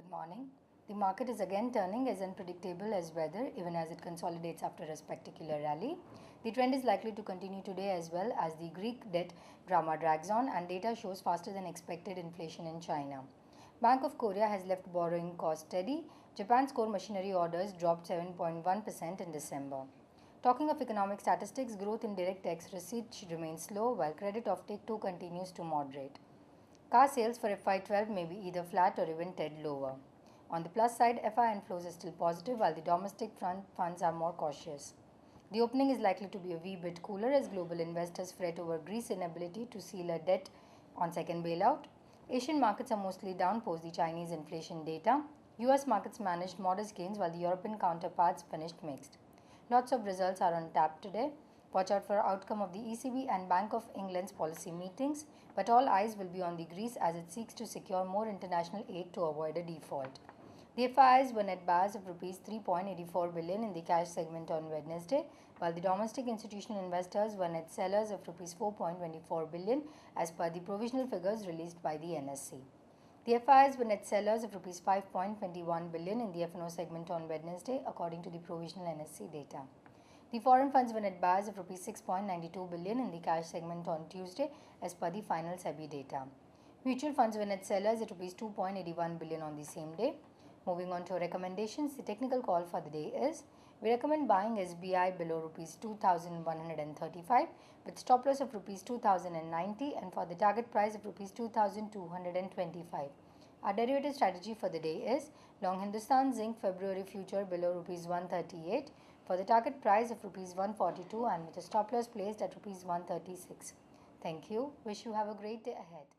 Good morning. The market is again turning as unpredictable as weather, even as it consolidates after a spectacular rally. The trend is likely to continue today as well as the Greek debt drama drags on and data shows faster than expected inflation in China. Bank of Korea has left borrowing costs steady. Japan's core machinery orders dropped 7.1% in December. Talking of economic statistics, growth in direct tax receipts remains slow while credit offtake too continues to moderate. Car sales for FY12 may be either flat or even tad lower. On the plus side, FI inflows are still positive while the domestic funds are more cautious. The opening is likely to be a wee bit cooler as global investors fret over Greece's inability to seal a debt on second bailout. Asian markets are mostly down post the Chinese inflation data. US markets managed modest gains while the European counterparts finished mixed. Lots of results are on tap today. Watch out for outcome of the ECB and Bank of England's policy meetings, but all eyes will be on the Greece as it seeks to secure more international aid to avoid a default. The FIIs were net buyers of Rs 3.84 billion in the cash segment on Wednesday, while the domestic institutional investors were net sellers of Rs 4.24 billion as per the provisional figures released by the NSE. The FIIs were net sellers of Rs 5.21 billion in the F&O segment on Wednesday, according to the provisional NSE data. The foreign funds were net buyers of Rs 6.92 billion in the cash segment on Tuesday as per the final SEBI data. Mutual funds were net sellers at Rs 2.81 billion on the same day. Moving on to recommendations, the technical call for the day is, we recommend buying SBI below Rs 2,135 with stop loss of Rs 2,090 and for the target price of Rs 2,225. Our derivative strategy for the day is long Hindustan Zinc February future below Rs 138 for the target price of Rs 142 and with a stop loss placed at Rs 136. Thank you. Wish you have a great day ahead.